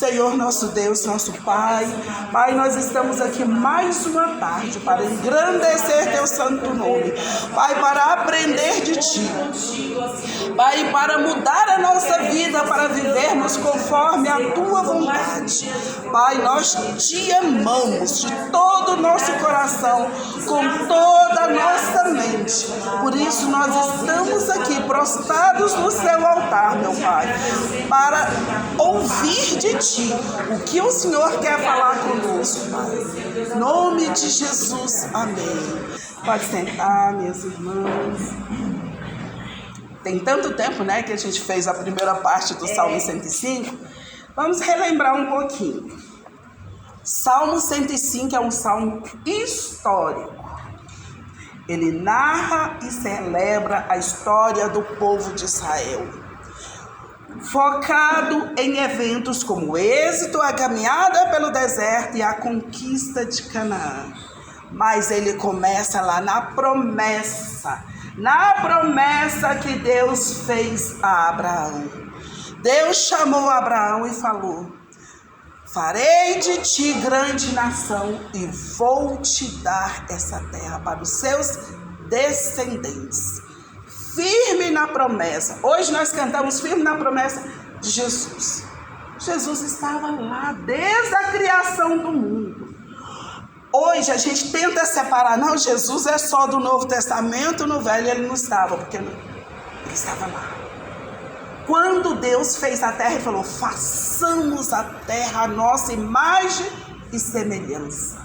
Senhor nosso Deus, nosso Pai. Pai, nós estamos aqui mais uma tarde para engrandecer Teu santo nome. Pai, para aprender de Ti. Pai, para mudar a nossa vida, para vivermos conforme a Tua vontade. Pai, nós Te amamos de todo o nosso coração, com toda a nossa mente. Por isso nós estamos aqui prostrados no Seu altar, meu Pai, para ouvir de Ti o que o Senhor quer falar conosco, Pai. Em nome de Jesus, amém. Pode sentar, minhas irmãs. Tem tanto tempo, né, que a gente fez a primeira parte do Salmo 105. Vamos relembrar um pouquinho. Salmo 105 é um salmo histórico. Ele narra e celebra a história do povo de Israel, focado em eventos como o êxito, a caminhada pelo deserto e a conquista de Canaã. Mas ele começa lá na promessa que Deus fez a Abraão. Deus chamou Abraão e falou: farei de ti grande nação e vou te dar essa terra para os seus descendentes. Firme na promessa. Hoje nós cantamos firme na promessa de Jesus. Jesus estava lá desde a criação do mundo. Hoje a gente tenta separar. Não, Jesus é só do Novo Testamento, no Velho ele não estava, porque ele estava lá. Quando Deus fez a terra, ele falou: façamos a terra a nossa imagem e semelhança.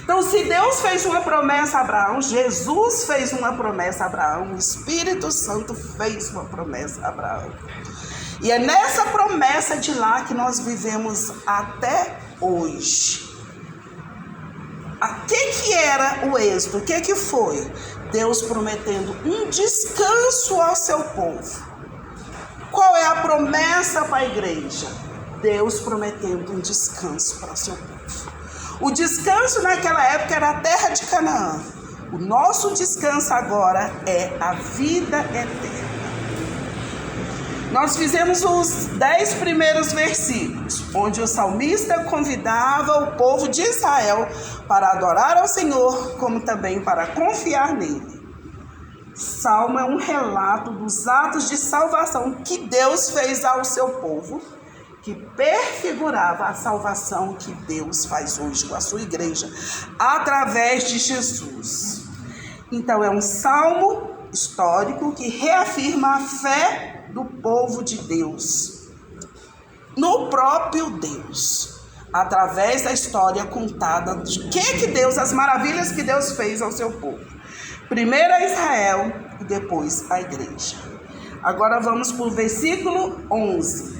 Então, se Deus fez uma promessa a Abraão, Jesus fez uma promessa a Abraão, o Espírito Santo fez uma promessa a Abraão. E é nessa promessa de lá que nós vivemos até hoje. O que era o êxito? O que foi? Deus prometendo um descanso ao seu povo. Qual é a promessa para a igreja? Deus prometendo um descanso para o seu povo. O descanso naquela época era a terra de Canaã. O nosso descanso agora é a vida eterna. Nós fizemos os 10 primeiros versículos, onde o salmista convidava o povo de Israel para adorar ao Senhor, como também para confiar nele. Salmo é um relato dos atos de salvação que Deus fez ao seu povo, que prefigurava a salvação que Deus faz hoje com a sua igreja, através de Jesus. Então é um salmo histórico que reafirma a fé do povo de Deus no próprio Deus, através da história contada de que Deus, as maravilhas que Deus fez ao seu povo. Primeiro a Israel e depois a igreja. Agora vamos para o versículo 11.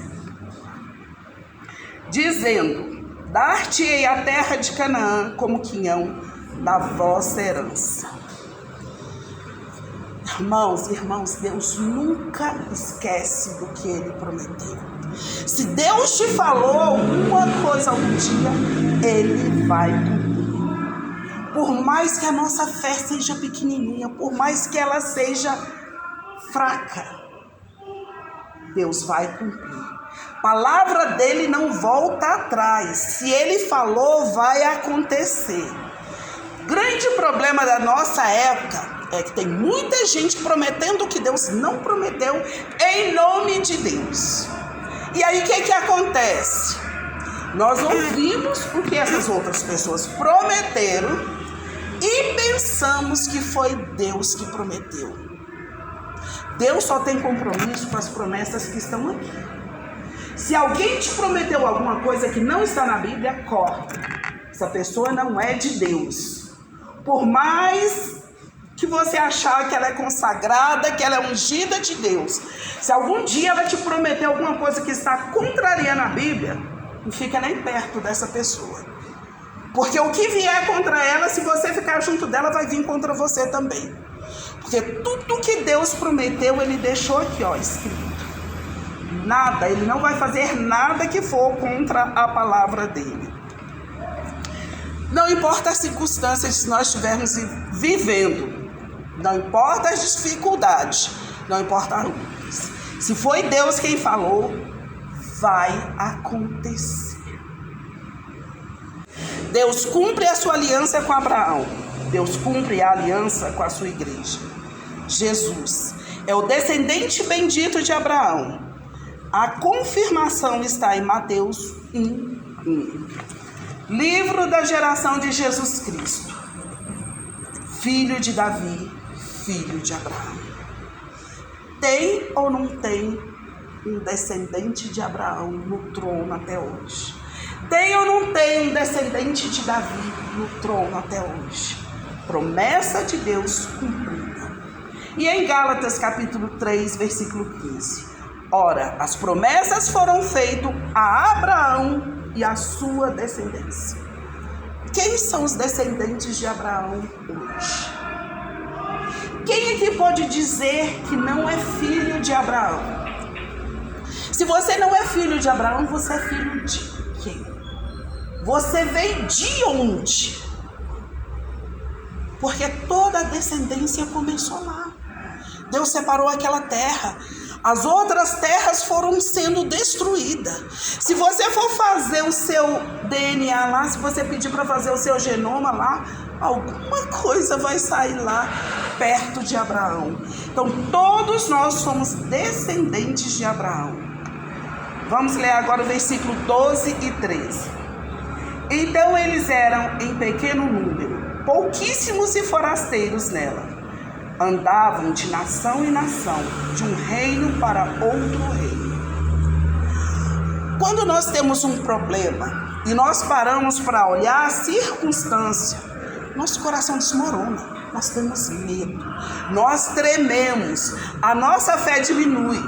Dizendo: dar-te-ei a terra de Canaã como quinhão da vossa herança. Irmãos, Deus nunca esquece do que Ele prometeu. Se Deus te falou alguma coisa algum dia, Ele vai cumprir. Por mais que a nossa fé seja pequenininha, por mais que ela seja fraca, Deus vai cumprir. A palavra dele não volta atrás. Se ele falou, vai acontecer. O grande problema da nossa época é que tem muita gente prometendo o que Deus não prometeu em nome de Deus. E aí o que acontece? Nós ouvimos o que essas outras pessoas prometeram e pensamos que foi Deus que prometeu. Deus só tem compromisso com as promessas que estão aqui. Se alguém te prometeu alguma coisa que não está na Bíblia, corta. Essa pessoa não é de Deus. Por mais que você achar que ela é consagrada, que ela é ungida de Deus, se algum dia ela te prometer alguma coisa que está contrariando a Bíblia, não fica nem perto dessa pessoa. Porque o que vier contra ela, se você ficar junto dela, vai vir contra você também. Porque tudo que Deus prometeu, Ele deixou aqui, escrito. Nada, Ele não vai fazer nada que for contra a palavra dEle. Não importa as circunstâncias que nós estivermos vivendo, não importa as dificuldades, não importa as lutas. Se foi Deus quem falou, vai acontecer. Deus cumpre a sua aliança com Abraão. Deus cumpre a aliança com a sua igreja. Jesus é o descendente bendito de Abraão. A confirmação está em Mateus 1:1. Livro da geração de Jesus Cristo, filho de Davi, filho de Abraão. Tem ou não tem um descendente de Abraão no trono até hoje? Tem ou não tem um descendente de Davi no trono até hoje? Promessa de Deus cumprida. E em Gálatas capítulo 3, versículo 15. Ora, as promessas foram feitas a Abraão e a sua descendência. Quem são os descendentes de Abraão hoje? Quem aqui pode dizer que não é filho de Abraão? Se você não é filho de Abraão, você é filho de quem? Você veio de onde? Porque toda a descendência começou lá. Deus separou aquela terra. As outras terras foram sendo destruídas. Se você for fazer o seu DNA lá, se você pedir para fazer o seu genoma lá, alguma coisa vai sair lá perto de Abraão. Então todos nós somos descendentes de Abraão. Vamos ler agora o versículo 12 e 13. Então eles eram em pequeno número, pouquíssimos e forasteiros nela. Andavam de nação em nação, de um reino para outro reino. Quando nós temos um problema e nós paramos para olhar a circunstância, nosso coração desmorona, nós temos medo, nós trememos, a nossa fé diminui.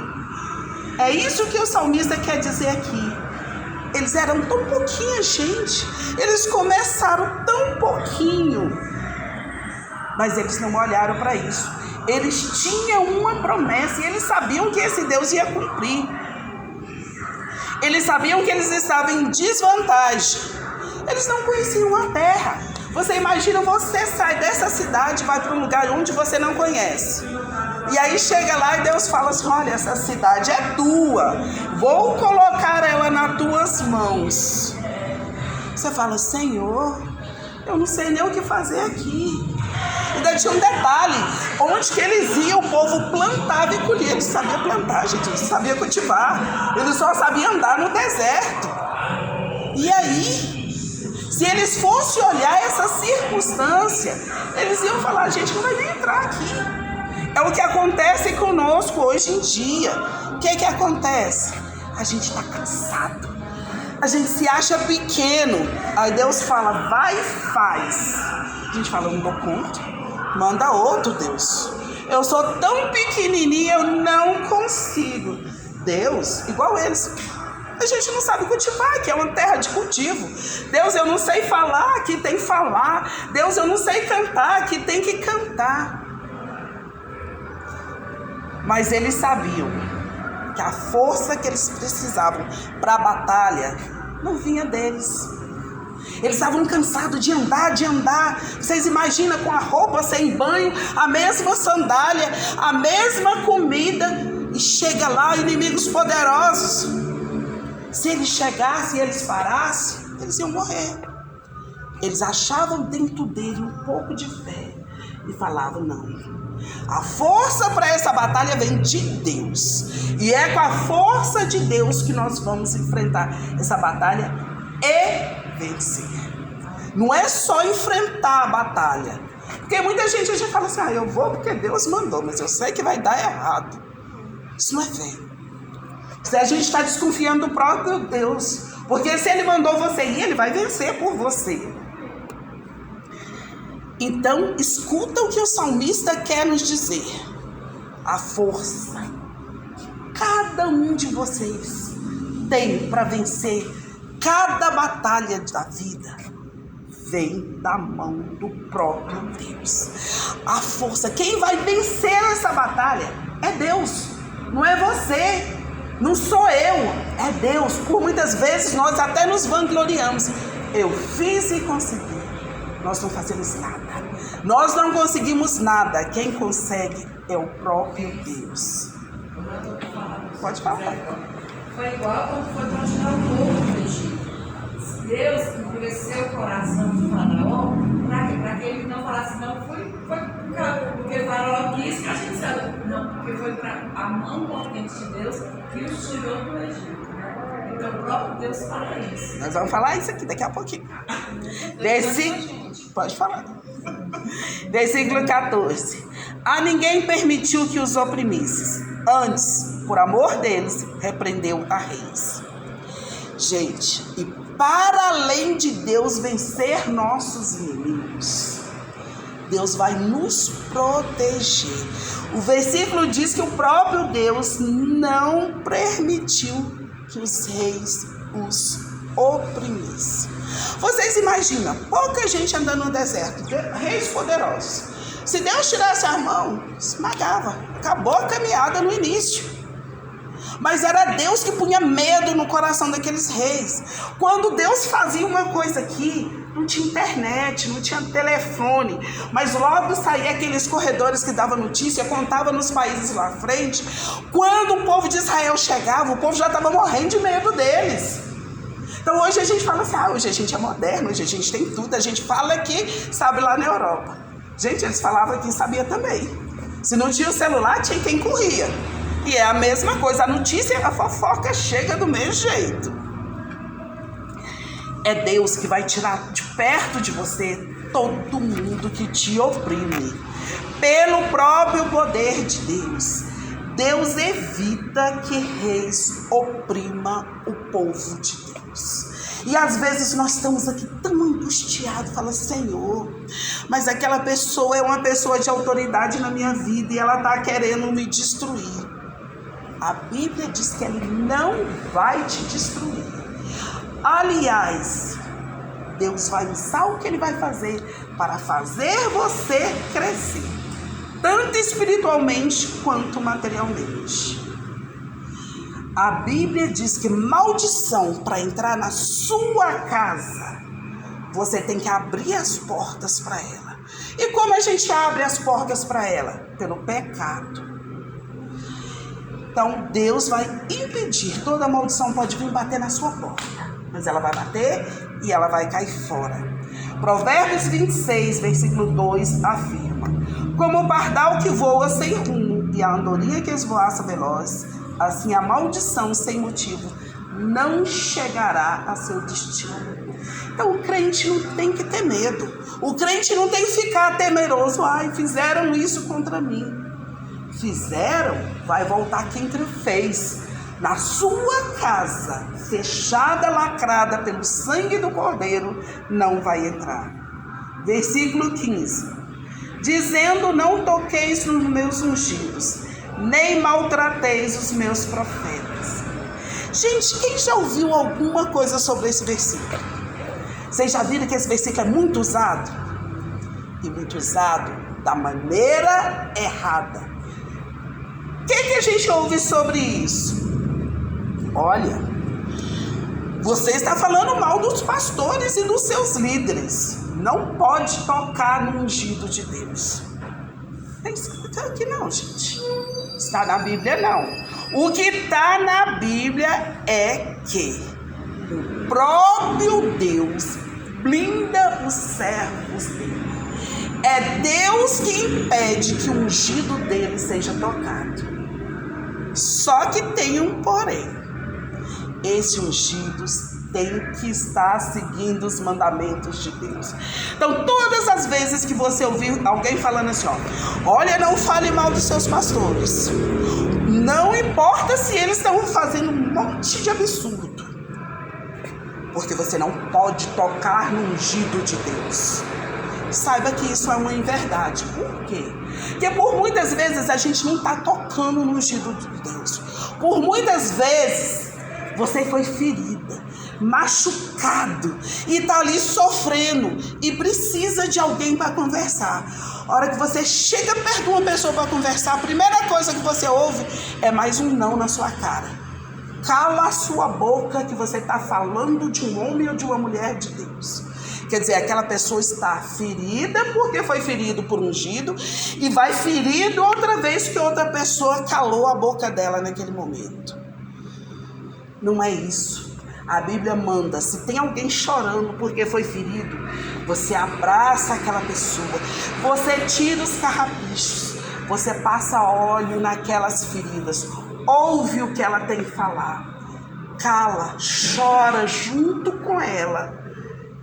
É isso que o salmista quer dizer aqui. Eles eram tão pouquinha gente, eles começaram tão pouquinho, mas eles não olharam para isso. Eles tinham uma promessa e eles sabiam que esse Deus ia cumprir. Eles sabiam que eles estavam em desvantagem. Eles não conheciam a terra. Você imagina, você sai dessa cidade, vai para um lugar onde você não conhece. E aí chega lá e Deus fala assim: olha, essa cidade é tua, vou colocar ela nas tuas mãos. Você fala: Senhor, eu não sei nem o que fazer aqui. Ainda tinha um detalhe: onde que eles iam, o povo plantava e colhia. Eles sabiam plantar, gente, eles sabiam cultivar. Eles só sabiam andar no deserto. E aí, se eles fossem olhar essa circunstância, eles iam falar: a gente não vai nem entrar aqui. É o que acontece conosco hoje em dia. O que acontece? A gente está cansado. A gente se acha pequeno. Aí Deus fala: vai e faz. A gente fala: eu não dou conta. Manda outro, Deus. Eu sou tão pequenininha, eu não consigo. Deus, igual eles, a gente não sabe cultivar, que é uma terra de cultivo. Deus, eu não sei falar, aqui tem que falar. Deus, eu não sei cantar, aqui tem que cantar. Mas eles sabiam que a força que eles precisavam para a batalha não vinha deles. Eles estavam cansados de andar. Vocês imaginam, com a roupa sem banho, a mesma sandália, a mesma comida, e chega lá inimigos poderosos. Se eles chegassem e eles parassem, eles iam morrer. Eles achavam dentro dele um pouco de fé e falavam: não, a força para essa batalha vem de Deus, e é com a força de Deus que nós vamos enfrentar essa batalha e vencer. Não é só enfrentar a batalha, porque muita gente já fala assim: eu vou porque Deus mandou, mas eu sei que vai dar errado. Isso não é fé. Se a gente está desconfiando do próprio Deus, porque se Ele mandou você ir, Ele vai vencer por você. Então, escuta o que o salmista quer nos dizer. A força que cada um de vocês tem para vencer cada batalha da vida vem da mão do próprio Deus. A força, quem vai vencer essa batalha é Deus, não é você, não sou eu, é Deus. Por muitas vezes nós até nos vangloriamos: eu fiz e consegui. Nós não fazemos nada. Nós não conseguimos nada. Quem consegue é o próprio Deus. Pode falar. Foi igual quando foi para tirar o povo do Egito. Deus endureceu o coração do Faraó, para que ele não falasse, não, foi porque o Faraó quis que a gente sabe. Não, porque foi para a mão potente de Deus que o tirou do Egito. Então o próprio Deus fala isso. Nós vamos falar isso aqui daqui a pouquinho. Pode falar. Versículo 14. A ninguém permitiu que os oprimisse. Antes, por amor deles, repreendeu a reis. Gente, e para além de Deus vencer nossos inimigos, Deus vai nos proteger. O versículo diz que o próprio Deus não permitiu que os reis os oprimissem. Vocês imaginam, pouca gente andando no deserto, reis poderosos. Se Deus tirasse a mão, esmagava. Acabou a caminhada no início. Mas era Deus que punha medo no coração daqueles reis. Quando Deus fazia uma coisa aqui, não tinha internet, não tinha telefone, mas logo saía aqueles corredores que davam notícia, contava nos países lá à frente. Quando o povo de Israel chegava, o povo já estava morrendo de medo deles. Então hoje a gente fala assim, hoje a gente é moderno, hoje a gente tem tudo, a gente fala aqui, sabe lá na Europa. Gente, eles falavam aqui, sabia também. Se não tinha o celular, tinha quem corria. E é a mesma coisa, a notícia e a fofoca chega do mesmo jeito. É Deus que vai tirar de perto de você todo mundo que te oprime. Pelo próprio poder de Deus. Deus evita que reis oprimam o povo de Deus. E às vezes nós estamos aqui tão angustiados, fala, Senhor, mas aquela pessoa é uma pessoa de autoridade na minha vida e ela está querendo me destruir. A Bíblia diz que Ele não vai te destruir. Aliás, Deus vai usar o que Ele vai fazer para fazer você crescer, tanto espiritualmente quanto materialmente. A Bíblia diz que maldição para entrar na sua casa, você tem que abrir as portas para ela. E como a gente abre as portas para ela? Pelo pecado. Então Deus vai impedir, toda maldição pode vir bater na sua porta, mas ela vai bater e ela vai cair fora. Provérbios 26, versículo 2 afirma: como o pardal que voa sem rumo e a andorinha que esvoaça veloz, assim a maldição sem motivo não chegará a seu destino. Então o crente não tem que ter medo. O crente não tem que ficar temeroso. Ai, fizeram isso contra mim. Fizeram, vai voltar quem fez. Na sua casa, fechada, lacrada pelo sangue do Cordeiro, não vai entrar. Versículo 15. Dizendo, não toqueis nos meus ungidos, nem maltrateis os meus profetas. Gente, quem já ouviu alguma coisa sobre esse versículo? Vocês já viram que esse versículo é muito usado? E muito usado da maneira errada. O que a gente ouve sobre isso? Olha, você está falando mal dos pastores e dos seus líderes. Não pode tocar no ungido de Deus. Tem escrito aqui não, gente. Está na Bíblia não. O que está na Bíblia é que o próprio Deus blinda os servos dele. É Deus que impede que o ungido dele seja tocado. Só que tem um porém. Esses ungidos têm que estar seguindo os mandamentos de Deus. Então, todas as vezes que você ouvir alguém falando assim, olha, não fale mal dos seus pastores. Não importa se eles estão fazendo um monte de absurdo. Porque você não pode tocar no ungido de Deus. Saiba que isso é uma inverdade. Por quê? Porque por muitas vezes a gente não está tocando no ungido de Deus. Por muitas vezes você foi ferida, machucado e está ali sofrendo e precisa de alguém para conversar. A hora que você chega perto de uma pessoa para conversar, a primeira coisa que você ouve é mais um não na sua cara. Cala a sua boca que você está falando de um homem ou de uma mulher de Deus. Quer dizer, aquela pessoa está ferida porque foi ferido por ungido e vai ferido outra vez que outra pessoa calou a boca dela naquele momento. Não é isso. A Bíblia manda, se tem alguém chorando porque foi ferido, você abraça aquela pessoa, você tira os carrapichos, você passa óleo naquelas feridas, ouve o que ela tem que falar, cala, chora junto com ela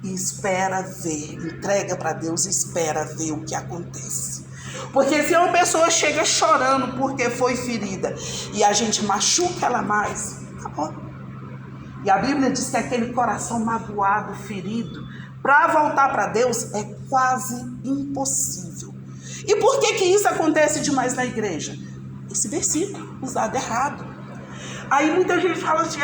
e espera ver, entrega para Deus e espera ver o que acontece. Porque se uma pessoa chega chorando porque foi ferida e a gente machuca ela mais, acabou. E a Bíblia diz que aquele coração magoado, ferido, para voltar para Deus é quase impossível. E por que isso acontece demais na igreja? Esse versículo usado errado. Aí muita gente fala assim,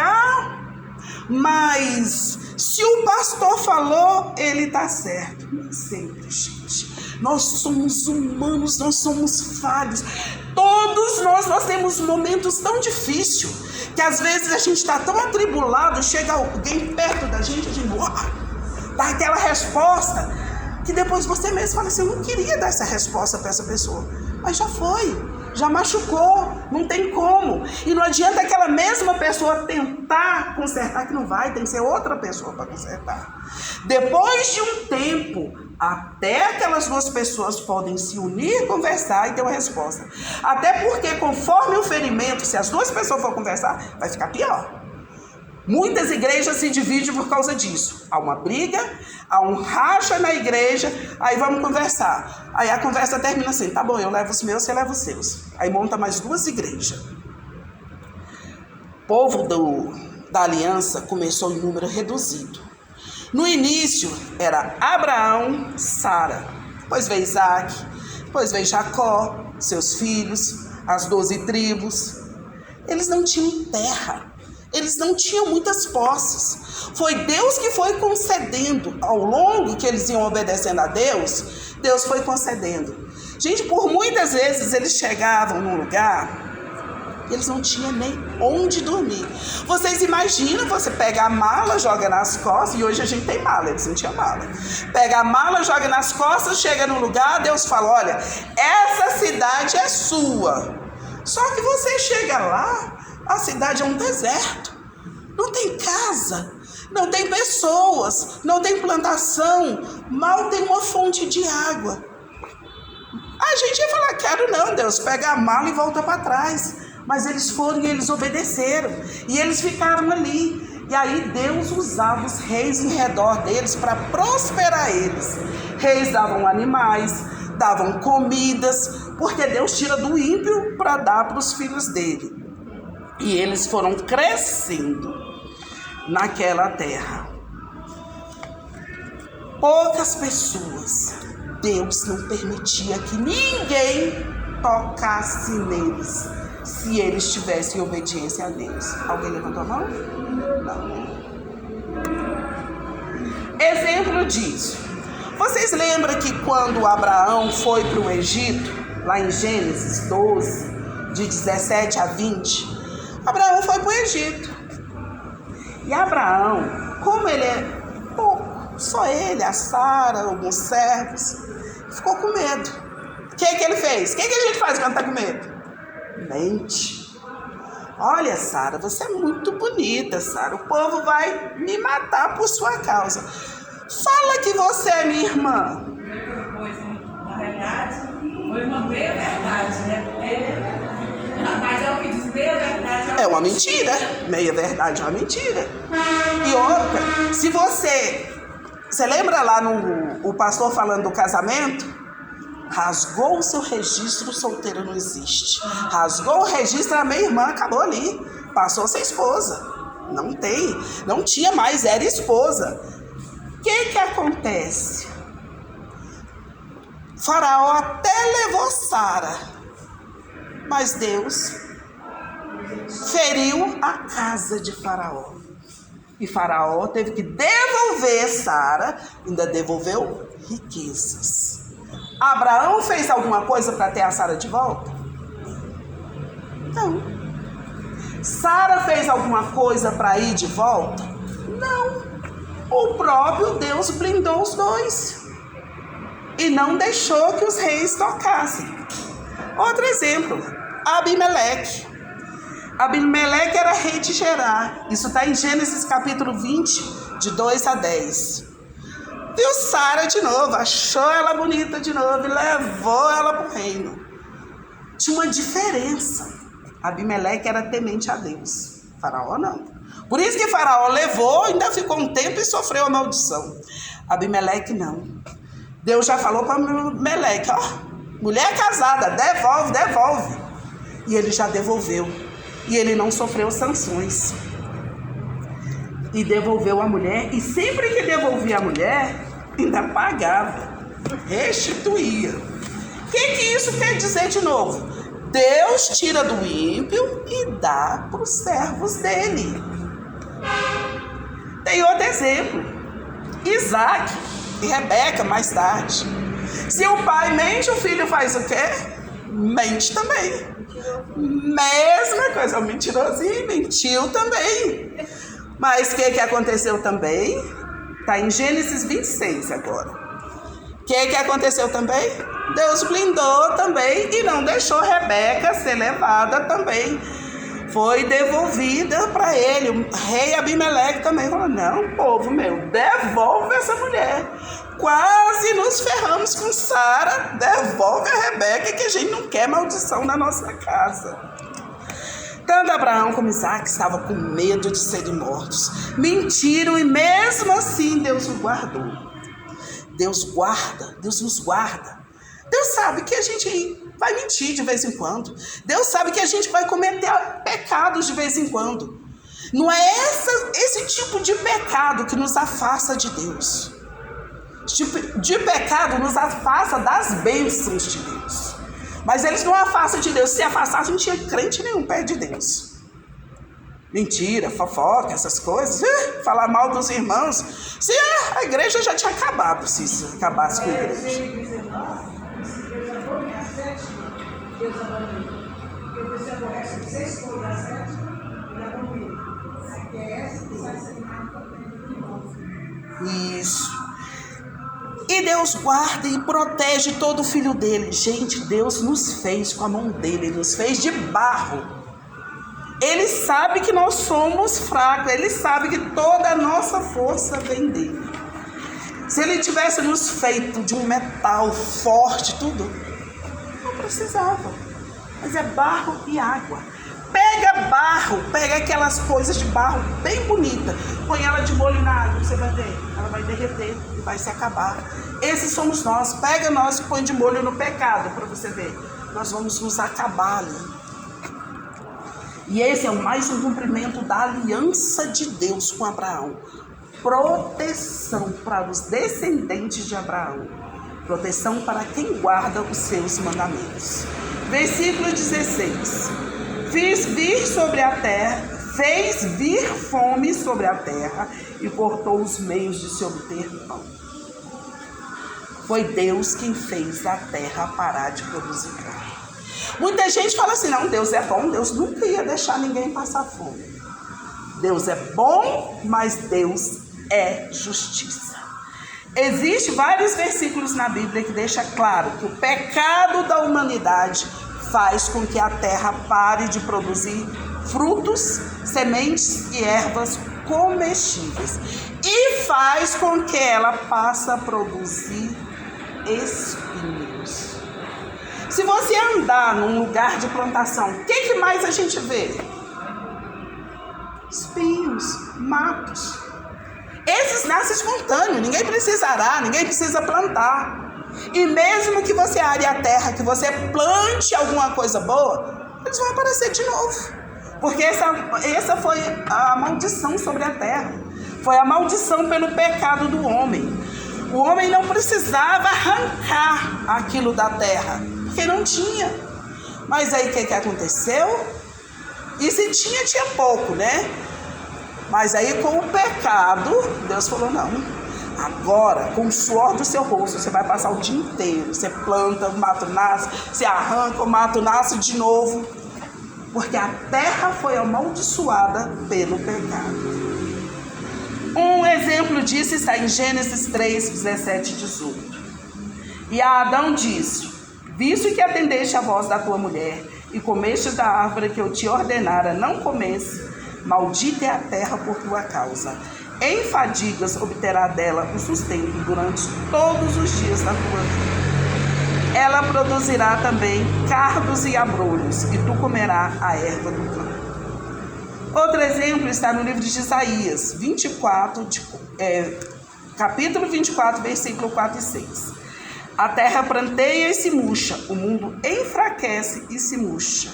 mas se o pastor falou, ele está certo. Nem sempre, gente. Nós somos humanos, nós somos falhos. Todos nós temos momentos tão difíceis que às vezes a gente está tão atribulado, chega alguém perto da gente, a gente dá aquela resposta, que depois você mesmo fala assim, eu não queria dar essa resposta para essa pessoa, mas já foi, já machucou, não tem como. E não adianta aquela mesma pessoa tentar consertar, que não vai, tem que ser outra pessoa para consertar. Depois de um tempo, até aquelas duas pessoas podem se unir, conversar e ter uma resposta. Até porque conforme o ferimento, se as duas pessoas for conversar, vai ficar pior. Muitas igrejas se dividem por causa disso. Há uma briga, há um racha na igreja, aí vamos conversar. Aí a conversa termina assim, tá bom, eu levo os meus, você leva os seus. Aí monta mais duas igrejas. O povo da aliança começou em número reduzido. No início era Abraão, Sara, depois veio Isaac, depois veio Jacó, seus filhos, as 12 tribos. Eles não tinham terra. Eles não tinham muitas posses. Foi Deus que foi concedendo. Ao longo que eles iam obedecendo a Deus, Deus foi concedendo. Gente, por muitas vezes eles chegavam num lugar, eles não tinham nem onde dormir. Vocês imaginam, você pega a mala, joga nas costas, e hoje a gente tem mala, eles não tinham mala. Pega a mala, joga nas costas, chega num lugar, Deus fala, olha, essa cidade é sua. Só que você chega lá, a cidade é um deserto, não tem casa, não tem pessoas, não tem plantação, mal tem uma fonte de água. A gente ia falar, quero não, Deus, pega a mala e volta para trás. Mas eles foram e eles obedeceram, e eles ficaram ali. E aí Deus usava os reis em redor deles para prosperar eles. Reis davam animais, davam comidas, porque Deus tira do ímpio para dar para os filhos dele. E eles foram crescendo naquela terra. Poucas pessoas, Deus não permitia que ninguém tocasse neles, se eles tivessem obediência a Deus. Alguém levantou a mão? Não. Exemplo disso. Vocês lembram que quando Abraão foi para o Egito, lá em Gênesis 12, de 17 a 20, Abraão foi para o Egito. E Abraão, como ele é pouco, só ele, a Sara, alguns servos, ficou com medo. O que ele fez? O que a gente faz quando está com medo? Mente. Olha, Sara, você é muito bonita, Sara. O povo vai me matar por sua causa. Fala que você é minha irmã. Na realidade, foi uma meia-verdade, né? Mas é o que diz meia-verdade. É uma mentira. Meia-verdade é uma mentira. E outra, se você lembra lá o pastor falando do casamento? Rasgou o seu registro, solteiro não existe. Rasgou o registro, a minha irmã, acabou ali. Passou a ser esposa. Não tinha mais, era esposa. O que acontece? Faraó até levou Sara, mas Deus feriu a casa de Faraó. E Faraó teve que devolver Sara, ainda devolveu riquezas. Abraão fez alguma coisa para ter a Sara de volta? Não. Sara fez alguma coisa para ir de volta? Não. O próprio Deus blindou os dois e não deixou que os reis tocassem. Outro exemplo, Abimeleque. Abimeleque era rei de Gerar. Isso está em Gênesis capítulo 20, de 2 a 10. Viu Sara de novo, achou ela bonita de novo e levou ela para o reino. Tinha uma diferença. Abimeleque era temente a Deus. Faraó não. Por isso que Faraó levou, ainda ficou um tempo e sofreu a maldição. Abimeleque não. Deus já falou para Abimeleque, ó, mulher casada, devolve. E ele já devolveu. E ele não sofreu sanções. E devolveu a mulher. E sempre que devolvia a mulher, ainda pagava. Restituía. O que isso quer dizer de novo? Deus tira do ímpio e dá para os servos dele. Tem outro exemplo. Isaac e Rebeca, mais tarde. Se o pai mente, o filho faz o quê? Mente também. Mesma coisa, o mentirosinho mentiu também. Mas o que aconteceu também? Está em Gênesis 26 agora. O que aconteceu também? Deus blindou também e não deixou Rebeca ser levada também. Foi devolvida para ele. O rei Abimeleque também falou, não, povo meu, devolve essa mulher. Quase nos ferramos com Sara, devolve a Rebeca que a gente não quer maldição na nossa casa. Tanto Abraão como Isaac estavam com medo de serem mortos. Mentiram e mesmo assim Deus os guardou. Deus guarda, Deus nos guarda. Deus sabe que a gente vai mentir de vez em quando. Deus sabe que a gente vai cometer pecados de vez em quando. Não é esse tipo de pecado que nos afasta de Deus. Esse tipo de pecado nos afasta das bênçãos de Deus. Mas eles não afastam de Deus. Se afastassem, não tinha crente nenhum perto de Deus. Mentira, fofoca, essas coisas. Falar mal dos irmãos. Se a igreja já tinha acabado, se acabasse com a igreja. Isso. E Deus guarda e protege todo o filho dele. Gente, Deus nos fez com a mão dele, Ele nos fez de barro. Ele sabe que nós somos fracos, Ele sabe que toda a nossa força vem dele. Se Ele tivesse nos feito de um metal forte, tudo, não precisava. Mas é barro e água. Pega barro, pega aquelas coisas de barro bem bonita, põe ela de molho na água, você vai ver, ela vai derreter e vai se acabar. Esses somos nós. Pega nós e põe de molho no pecado para você ver. Nós vamos nos acabar ali. E esse é mais um cumprimento da aliança de Deus com Abraão. Proteção para os descendentes de Abraão. Proteção para quem guarda os seus mandamentos. Versículo 16. Fez vir fome sobre a terra e cortou os meios de se obter pão. Foi Deus quem fez a terra parar de produzir pão. Muita gente fala assim, não, Deus é bom, Deus nunca ia deixar ninguém passar fome. Deus é bom, mas Deus é justiça. Existem vários versículos na Bíblia que deixam claro que o pecado da humanidade faz com que a terra pare de produzir frutos, sementes e ervas comestíveis. E faz com que ela passe a produzir espinhos. Se você andar num lugar de plantação, o que mais a gente vê? Espinhos, matos. Esses nascem espontâneos, ninguém precisa arar, ninguém precisa plantar. E mesmo que você are a terra, que você plante alguma coisa boa, eles vão aparecer de novo. Porque essa foi a maldição sobre a terra. Foi a maldição pelo pecado do homem. O homem não precisava arrancar aquilo da terra, porque não tinha. Mas aí o que aconteceu? E se tinha pouco, né? Mas aí com o pecado, Deus falou, não. Agora, com o suor do seu rosto, você vai passar o dia inteiro. Você planta, o mato nasce, você arranca, o mato nasce de novo. Porque a terra foi amaldiçoada pelo pecado. Um exemplo disso está em Gênesis 3, 17 e 18. E a Adão disse, visto que atendeste a voz da tua mulher, e comestes da árvore que eu te ordenara não comesse, maldita é a terra por tua causa. Em fadigas obterá dela o sustento durante todos os dias da tua vida. Ela produzirá também cardos e abrolhos, e tu comerás a erva do campo. Outro exemplo está no livro de Isaías, capítulo 24, versículo 4 e 6. A terra pranteia e se murcha, o mundo enfraquece e se murcha.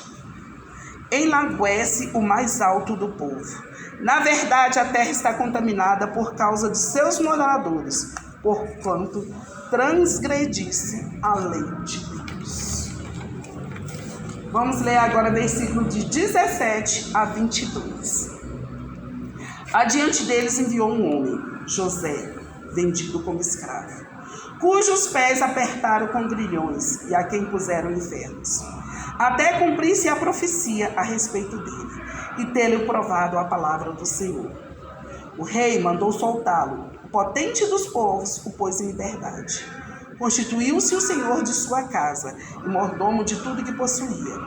Enlaguece o mais alto do povo. Na verdade, a terra está contaminada por causa de seus moradores, porquanto transgredisse a lei de Deus. Vamos ler agora versículo de 17 a 22. Adiante deles enviou um homem, José, vendido como escravo, cujos pés apertaram com grilhões e a quem puseram infernos, até cumprir-se a profecia a respeito dele e ter-lhe provado a palavra do Senhor. O rei mandou soltá-lo, o potente dos povos o pôs em liberdade. Constituiu-se o senhor de sua casa e mordomo de tudo que possuía,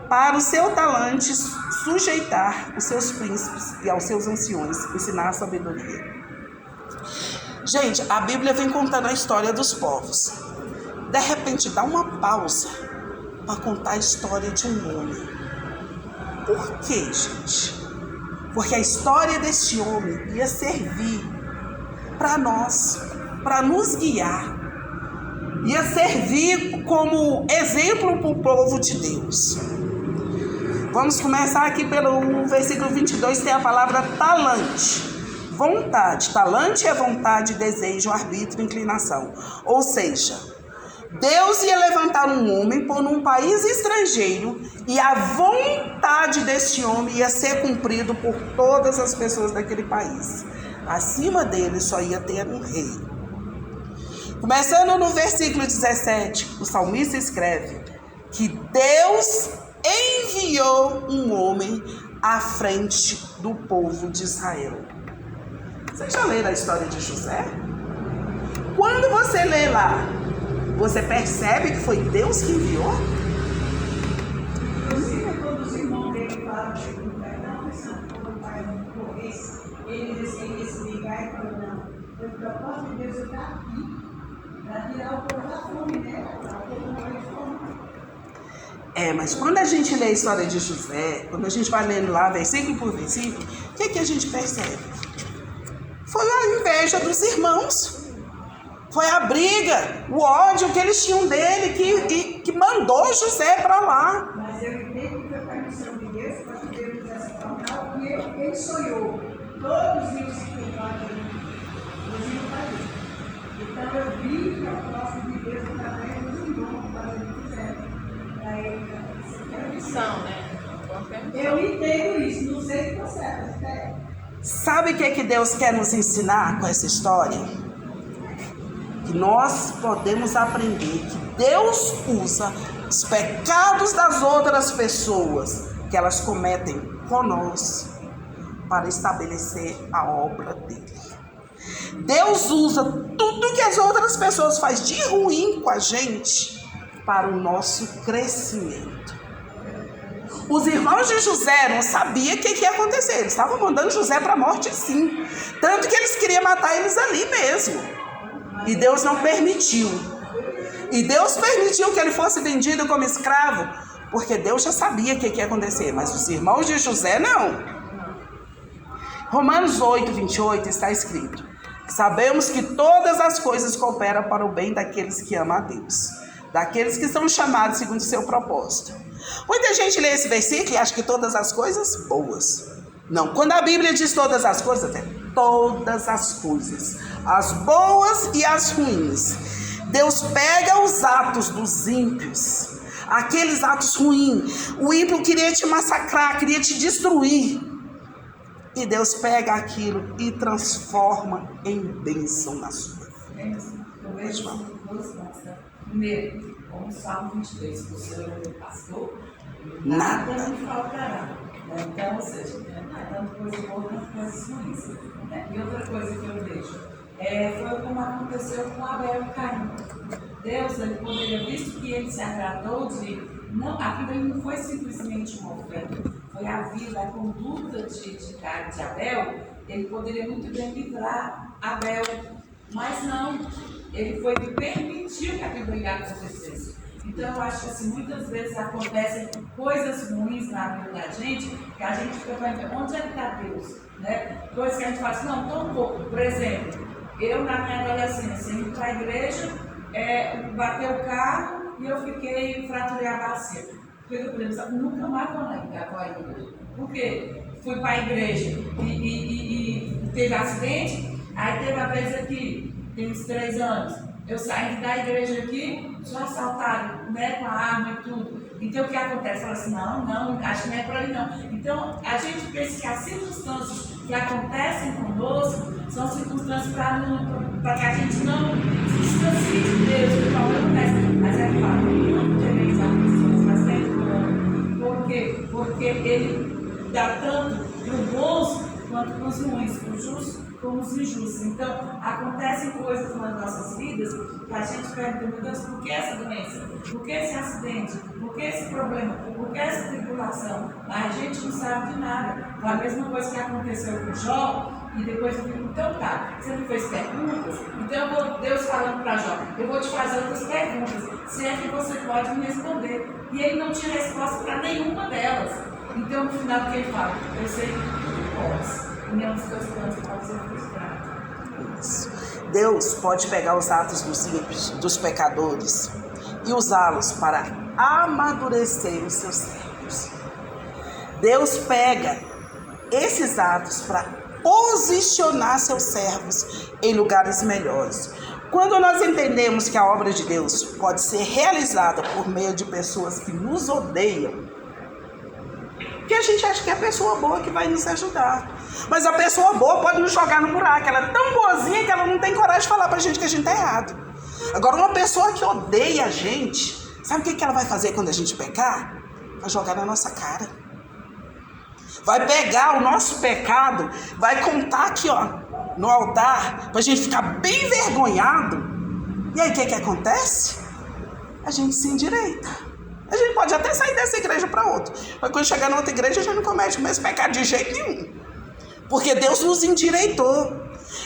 para o seu talante sujeitar os seus príncipes e aos seus anciões, ensinar a sabedoria. Gente, a Bíblia vem contando a história dos povos. De repente, dá uma pausa para contar a história de um homem. Por quê, gente? Porque a história deste homem ia servir para nós, para nos guiar. Ia servir como exemplo para o povo de Deus. Vamos começar aqui pelo versículo 22, tem a palavra talante. Vontade. Talante é vontade, desejo, arbítrio, inclinação. Ou seja, Deus ia levantar um homem por um país estrangeiro e a vontade deste homem ia ser cumprida por todas as pessoas daquele país. Acima dele só ia ter um rei. Começando no versículo 17, o salmista escreve que Deus enviou um homem à frente do povo de Israel. Vocês já leram a história de José? Quando você lê lá, você percebe que foi Deus que enviou? Inclusive, quando os irmãos dele falam que não vai não, quando o pai não corresse, ele disse se ligar e falou, não, o propósito de Deus está aqui, para tirar o povo da fome, né? Para o povo morrer de fome. Mas quando a gente lê a história de José, quando a gente vai lendo lá versículo por versículo, o que a gente percebe? Foi a inveja dos irmãos. Foi a briga, o ódio que eles tinham dele, que mandou José para lá. Mas eu entendo que foi a missão de Deus, para que Deus fizesse faltar, porque ele sonhou. Todos iam se curvar dele, inclusive o pai dele. Então eu vi que a próxima de Deus através dos irmãos, para ele fizeram. Para ele, é missão, né? Eu entendo isso, não sei se você é. Sabe o que Deus quer nos ensinar com essa história? Que nós podemos aprender que Deus usa os pecados das outras pessoas que elas cometem conosco para estabelecer a obra dele. Deus usa tudo que as outras pessoas fazem de ruim com a gente para o nosso crescimento. Os irmãos de José não sabiam o que ia acontecer. Eles estavam mandando José para a morte, sim. Tanto que eles queriam matar eles ali mesmo. E Deus não permitiu. E Deus permitiu que ele fosse vendido como escravo, porque Deus já sabia o que ia acontecer. Mas os irmãos de José não. Romanos 8, 28 está escrito: sabemos que todas as coisas cooperam para o bem daqueles que amam a Deus, daqueles que são chamados segundo o seu propósito. Muita gente lê esse versículo e acha que todas as coisas boas. Não, quando a Bíblia diz todas as coisas, é todas as coisas, as boas e as ruins. Deus pega os atos dos ímpios, aqueles atos ruins. O ímpio queria te massacrar, queria te destruir. E Deus pega aquilo e transforma em bênção na sua vida. Eu vejo duas coisas. Primeiro, como o Salmo 23, se você é o pastor, nada me faltará. Então, ou seja, tanto coisa boa quanto coisas ruins. E outra coisa que eu vejo, foi como aconteceu com Abel e Caim. Deus, ele poderia, visto que ele se agradou de Não, aquilo ali não foi simplesmente uma oferta, foi a vida, a conduta de Abel. Ele poderia muito bem livrar Abel, mas não, ele permitiu que aquilo ali acontecesse. Então eu acho que assim, muitas vezes acontecem coisas ruins na vida da gente, que a gente fica perguntando, onde é que está Deus? Né? Coisas que a gente fala assim, não, tão pouco. Por exemplo, eu na minha adolescência, indo para a igreja, bateu o carro e eu fraturei a bacia. Nunca mais vou na igreja. Por quê? Fui para a igreja e teve acidente, aí teve a vez aqui, tem uns 3 anos, eu saí da igreja aqui, sou assaltado, né, com a arma e tudo. Então o que acontece? Fala assim, não, acho que não é por aí não. Então a gente pensa que as circunstâncias que acontecem conosco são circunstâncias para que a gente não se distancie de Deus, que não acontece. Mas é fato, não tereis aflições, mas tem bom. Por quê? Porque ele dá tanto para os bons quanto para os ruins, para os justos como os injustos. Então, acontecem coisas nas nossas vidas que a gente pergunta, meu Deus, por que essa doença? Por que esse acidente? Por que esse problema? Por que essa tribulação? Mas a gente não sabe de nada. Foi a mesma coisa que aconteceu com Jó, e depois eu digo, então tá, você me fez perguntas? Então Deus falando para Jó, eu vou te fazer outras perguntas, se é que você pode me responder. E ele não tinha resposta para nenhuma delas. Então, no final, o que ele fala? Eu sei que tu podes. Nenhum dos teus planos pode ser frustrado. Deus pode pegar os atos dos ímpios, dos pecadores, e usá-los para amadurecer os seus servos. Deus pega esses atos para posicionar seus servos em lugares melhores. Quando nós entendemos que a obra de Deus pode ser realizada por meio de pessoas que nos odeiam, porque a gente acha que é a pessoa boa que vai nos ajudar. Mas a pessoa boa pode nos jogar no buraco. Ela é tão boazinha que ela não tem coragem de falar pra gente que a gente tá errado. Agora, uma pessoa que odeia a gente, sabe o que ela vai fazer quando a gente pecar? Vai jogar na nossa cara. Vai pegar o nosso pecado, vai contar aqui, ó, no altar, pra gente ficar bem envergonhado. E aí, o que acontece? A gente se endireita. A gente pode até sair dessa igreja para outra, mas quando chegar na outra igreja, a gente não comete o mesmo pecado de jeito nenhum, porque Deus nos endireitou.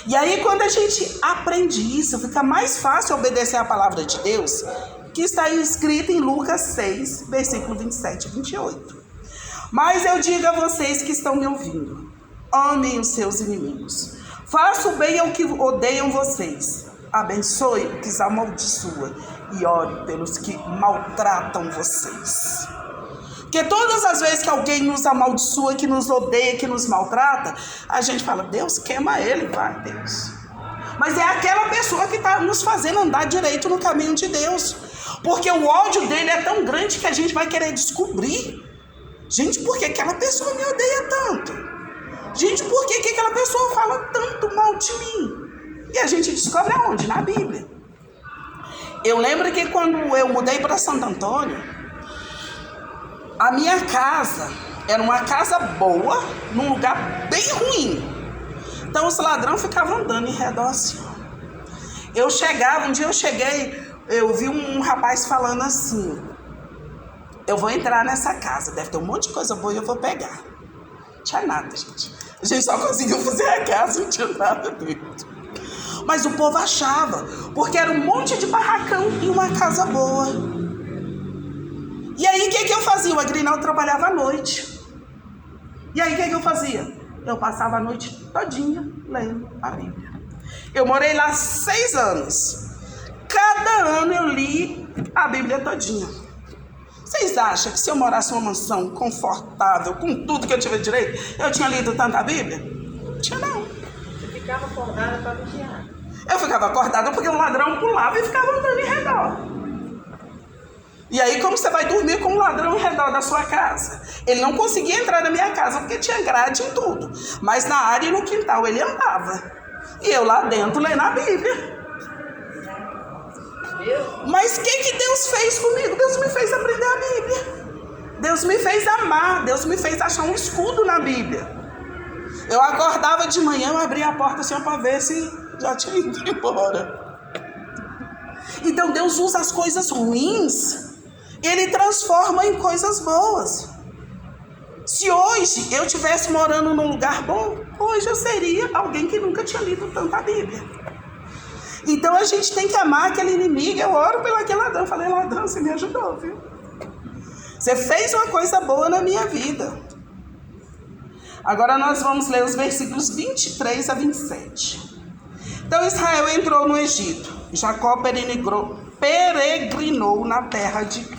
E aí, quando a gente aprende isso, fica mais fácil obedecer a palavra de Deus, que está escrita em Lucas 6, versículo 27 e 28. Mas eu digo a vocês que estão me ouvindo, amem os seus inimigos, façam bem ao que odeiam vocês, abençoe o que os amaldiçoa e ore pelos que maltratam vocês. Porque todas as vezes que alguém nos amaldiçoa, que nos odeia, que nos maltrata, a gente fala, Deus, queima ele, vai, Deus. Mas é aquela pessoa que está nos fazendo andar direito no caminho de Deus. Porque o ódio dele é tão grande que a gente vai querer descobrir. Gente, por que aquela pessoa me odeia tanto? Gente, por que aquela pessoa fala tanto mal de mim? E a gente descobre aonde? Na Bíblia. Eu lembro que quando eu mudei para Santo Antônio, a minha casa era uma casa boa, num lugar bem ruim. Então os ladrões ficavam andando em redor assim. Um dia eu cheguei, eu vi um rapaz falando assim, eu vou entrar nessa casa, deve ter um monte de coisa boa e eu vou pegar. Não tinha nada, gente. A gente só conseguiu fazer a casa, não tinha nada dentro. Mas o povo achava, porque era um monte de barracão e uma casa boa. E aí o que eu fazia? O Agrinaldo trabalhava à noite. E aí o que eu fazia? Eu passava a noite todinha lendo a Bíblia. Eu morei lá 6 anos. Cada ano eu li a Bíblia todinha. Vocês acham que se eu morasse numa mansão confortável, com tudo que eu tive direito, eu tinha lido tanta Bíblia? Não tinha não. Você ficava acordada para vigiar? Eu ficava acordada porque o ladrão pulava e ficava andando em redor. E aí, como você vai dormir com um ladrão em redor da sua casa? Ele não conseguia entrar na minha casa porque tinha grade em tudo. Mas na área e no quintal ele andava. E eu lá dentro lendo a Bíblia. Mas o que Deus fez comigo? Deus me fez aprender a Bíblia. Deus me fez amar. Deus me fez achar um escudo na Bíblia. Eu acordava de manhã, eu abria a porta assim para ver se já tinha ido embora. Então Deus usa as coisas ruins Ele transforma em coisas boas. Se hoje eu estivesse morando num lugar bom, hoje eu seria alguém que nunca tinha lido tanta Bíblia. Então a gente tem que amar aquele inimigo. Eu oro pelo aquele ladrão. Falei, ladrão, você me ajudou, viu? Você fez uma coisa boa na minha vida. Agora nós vamos ler os versículos 23 a 27. Então Israel entrou no Egito. Jacó peregrinou na terra de Cã.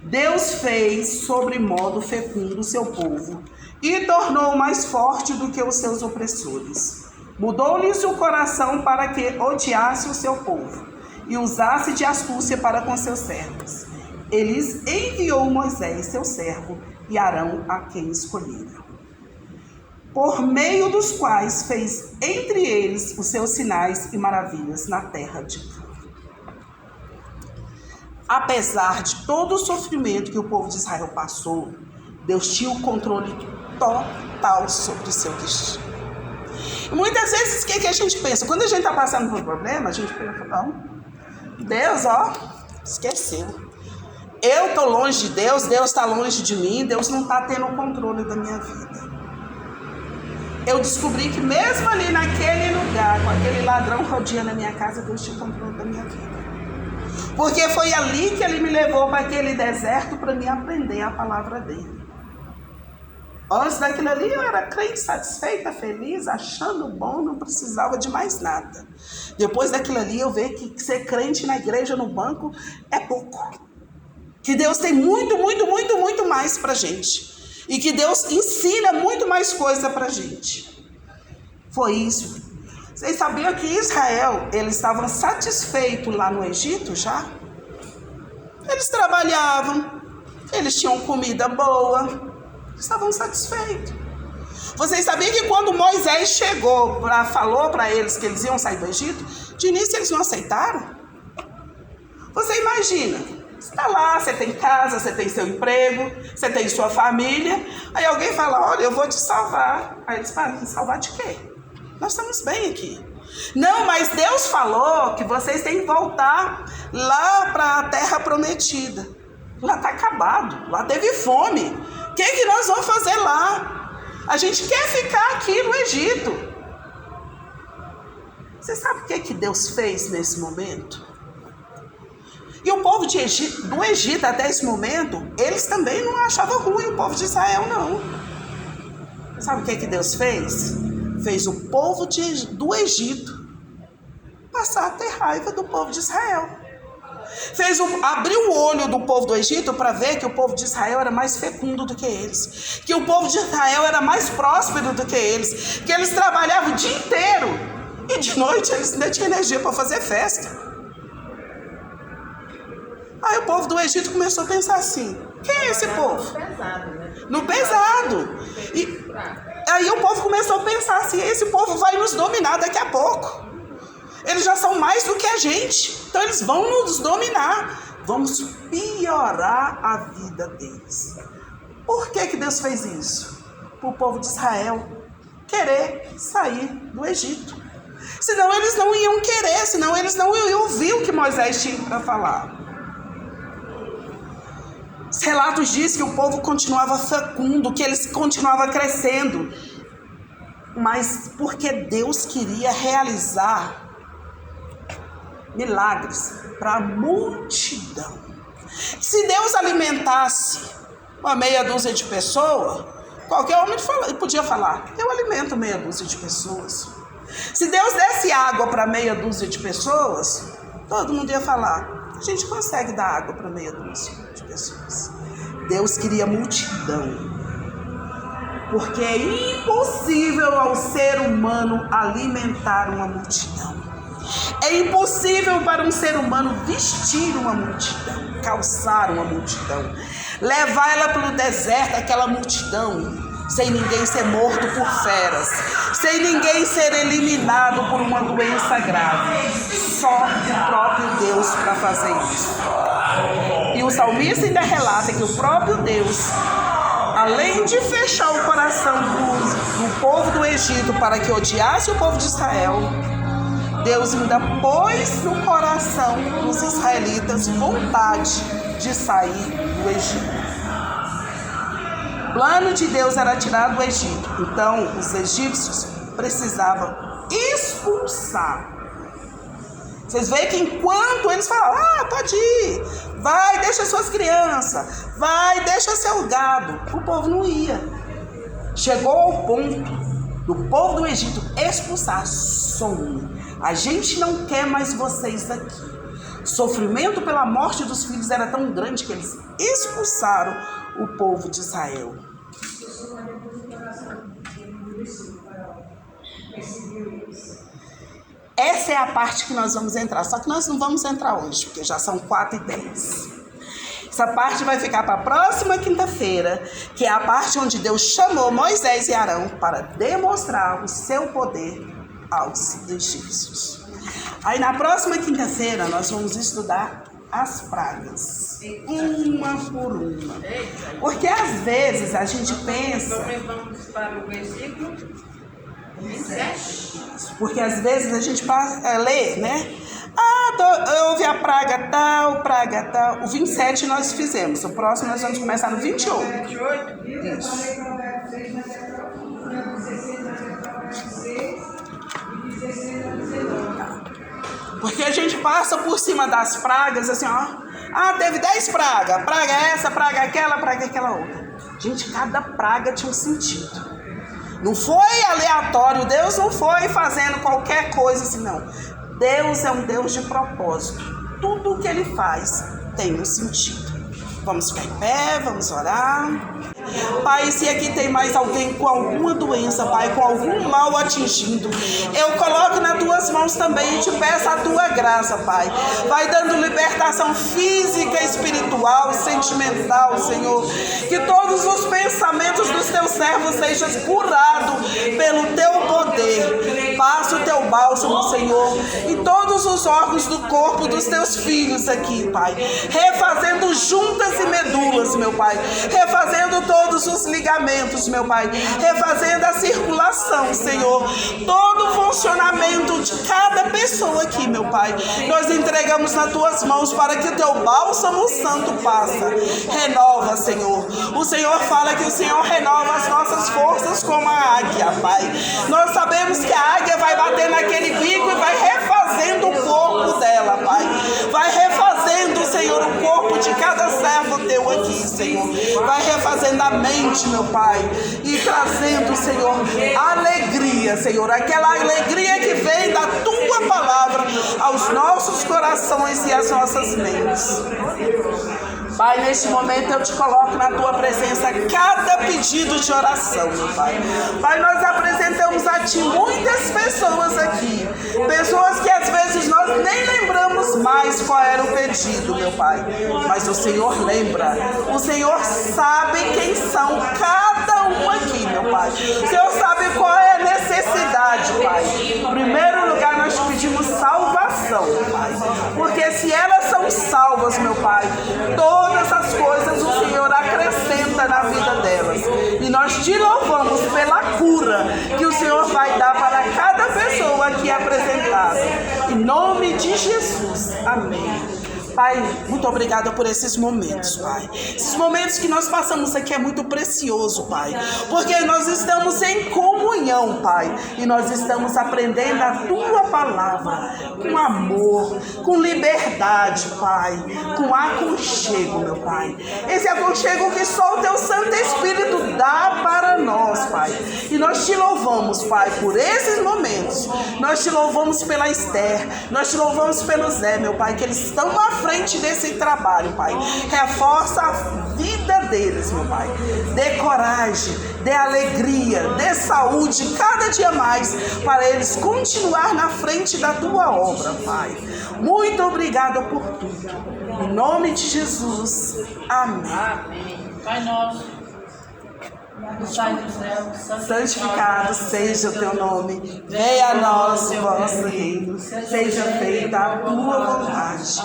Deus fez sobremodo fecundo o seu povo e tornou mais forte do que os seus opressores. Mudou-lhes o coração para que odiasse o seu povo e usasse de astúcia para com seus servos. Eles enviou Moisés, seu servo, e Arão, a quem escolheram, por meio dos quais fez entre eles os seus sinais e maravilhas na terra de Cã. Apesar de todo o sofrimento que o povo de Israel passou, Deus tinha o controle total sobre o seu destino. E muitas vezes, o que a gente pensa? Quando a gente está passando por um problema, a gente pensa, não, Deus, esqueceu. Eu estou longe de Deus, Deus está longe de mim, Deus não está tendo o controle da minha vida. Eu descobri que mesmo ali naquele lugar, com aquele ladrão rodeando a minha casa, Deus tinha o controle da minha vida. Porque foi ali que ele me levou para aquele deserto para me aprender a palavra dele. Antes daquilo ali eu era crente, satisfeita, feliz, achando bom, não precisava de mais nada. Depois daquilo ali eu vi que ser crente na igreja, no banco, é pouco. Que Deus tem muito, muito, muito, muito mais para a gente. E que Deus ensina muito mais coisa para a gente. Foi isso. Vocês sabiam que Israel, eles estavam satisfeitos lá no Egito já? Eles trabalhavam, eles tinham comida boa, estavam satisfeitos. Vocês sabiam que quando Moisés chegou, falou para eles que eles iam sair do Egito, de início eles não aceitaram? Você imagina, você está lá, você tem casa, você tem seu emprego, você tem sua família, aí alguém fala, olha, eu vou te salvar. Aí eles falam, salvar de quê? Nós estamos bem aqui. Não, mas Deus falou que vocês têm que voltar lá para a terra prometida. Lá está acabado, lá teve fome. O que nós vamos fazer lá? A gente quer ficar aqui no Egito. Você sabe o que Deus fez nesse momento? E o povo do Egito até esse momento, eles também não achavam ruim o povo de Israel, não. Sabe o que Deus fez? Fez o povo do Egito passar a ter raiva do povo de Israel. Abriu o olho do povo do Egito para ver que o povo de Israel era mais fecundo do que eles. Que o povo de Israel era mais próspero do que eles. Que eles trabalhavam o dia inteiro. E de noite eles ainda tinham energia para fazer festa. Aí o povo do Egito começou a pensar assim, quem é esse povo? No pesado. E aí o povo começou a pensar assim, esse povo vai nos dominar daqui a pouco. Eles já são mais do que a gente. Então eles vão nos dominar. Vamos piorar a vida deles. Por que Deus fez isso? Para o povo de Israel querer sair do Egito. Senão eles não iam querer, senão eles não iam ouvir o que Moisés tinha para falar. Os relatos dizem que o povo continuava fecundo, que eles continuavam crescendo. Mas porque Deus queria realizar milagres para a multidão. Se Deus alimentasse uma meia dúzia de pessoas, qualquer homem podia falar, eu alimento meia dúzia de pessoas. Se Deus desse água para meia dúzia de pessoas, todo mundo ia falar, a gente consegue dar água para meia dúzia de pessoas. Deus queria multidão, porque é impossível ao ser humano alimentar uma multidão. É impossível para um ser humano vestir uma multidão, calçar uma multidão, levar ela para o deserto, aquela multidão, sem ninguém ser morto por feras, sem ninguém ser eliminado por uma doença grave. Só o próprio Deus para fazer isso. E o salmista ainda relata que o próprio Deus, além de fechar o coração do povo do Egito para que odiasse o povo de Israel, Deus ainda pôs no coração dos israelitas vontade de sair do Egito. O plano de Deus era tirar do Egito. Então, os egípcios precisavam expulsar. Vocês veem que enquanto eles falavam, pode ir, vai, deixa suas crianças, vai, deixa seu gado, o povo não ia. Chegou ao ponto do povo do Egito expulsar, some. A gente não quer mais vocês aqui. O sofrimento pela morte dos filhos era tão grande que eles expulsaram o povo de Israel. Essa é a parte que nós vamos entrar, só que nós não vamos entrar hoje, porque já são 4h10. Essa parte vai ficar para a próxima quinta-feira, que é a parte onde Deus chamou Moisés e Arão para demonstrar o seu poder aos egípcios. Aí na próxima quinta-feira nós vamos estudar as pragas, uma por uma. Porque às vezes a gente pensa... Vamos para o versículo 27. Porque às vezes a gente lê, né? Houve a praga tal. O 27 nós fizemos. O próximo nós vamos começar no 28. Isso. Porque a gente passa por cima das pragas, assim, teve 10 pragas. Praga essa, praga aquela outra. Gente, cada praga tinha um sentido. Não foi aleatório, Deus não foi fazendo qualquer coisa assim, não. Deus é um Deus de propósito. Tudo o que Ele faz tem um sentido. Vamos ficar em pé, vamos orar. Pai, se aqui tem mais alguém com alguma doença, Pai, com algum mal atingindo, eu coloco nas tuas mãos também e te peço a tua graça, Pai. Vai dando libertação física, espiritual, sentimental, Senhor. Que todos os pensamentos dos teus servos sejam curados pelo teu poder. Passa o teu bálsamo, Senhor, em todos os órgãos do corpo dos teus filhos aqui, Pai. Refazendo juntas e medulas, meu Pai. Refazendo todos os ligamentos, meu Pai. Refazendo a circulação, Senhor. Todo o funcionamento de cada pessoa aqui, meu Pai. Nós entregamos nas tuas mãos para que o teu bálsamo santo passa. Renova, Senhor. O Senhor fala que o Senhor renova as nossas forças como a águia, Pai. Nós sabemos que a águia vai bater naquele bico e vai refazendo o corpo dela, Pai. Vai refazendo, Senhor, o corpo de cada servo teu aqui, Senhor. Vai refazendo a mente, meu Pai, e trazendo, Senhor, alegria, Senhor, aquela alegria que vem da tua palavra aos nossos corações e às nossas mentes. Pai, neste momento eu te coloco na tua presença cada pedido de oração, meu Pai. Pai, nós apresentamos a ti muitas pessoas aqui, pessoas que às vezes nós nem lembramos mais qual era o pedido, meu Pai, mas o Senhor lembra, o Senhor sabe quem são cada um aqui, meu Pai. O Senhor sabe qual é a necessidade, Pai. Em primeiro lugar, nós te pedimos salvação, Pai, porque se elas são salvas, meu Pai, todas as coisas o Senhor acrescenta na vida delas. E nós te louvamos pela cura que o Senhor vai dar para cada pessoa aqui apresentada. Em nome de Jesus. Amém. Pai, muito obrigada por esses momentos, Pai. Esses momentos que nós passamos aqui é muito precioso, Pai, porque nós estamos em comunhão, Pai, e nós estamos aprendendo a Tua palavra com amor, com liberdade, Pai, com aconchego, meu Pai. Esse aconchego que só o Teu Santo Espírito dá para nós, Pai. E nós te louvamos, Pai, por esses momentos. Nós te louvamos pela Esther, nós te louvamos pelo Zé, meu Pai, que eles estão à frente desse trabalho, Pai. Reforça a vida deles, meu Pai. Dê coragem, dê alegria, dê saúde cada dia mais para eles continuar na frente da Tua obra, Pai. Muito obrigada por tudo. Em nome de Jesus. Amém. Amém. Pai nosso, santificado seja o teu nome, venha a nós o vosso reino, seja feita a tua vontade.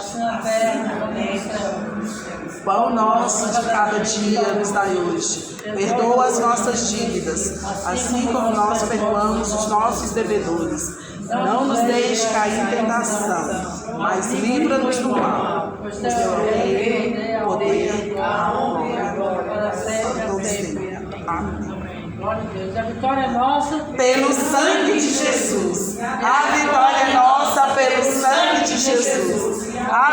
O pão nosso de cada dia nos dai hoje. Perdoa as nossas dívidas, assim como nós perdoamos os nossos devedores. Não nos deixe cair em tentação, mas livra-nos do mal. Pois teu reino, o poder, a honra, para sempre. Amém. Glória a Deus. A vitória é nossa Pelo sangue de Jesus. A vitória é nossa pelo sangue de Jesus. A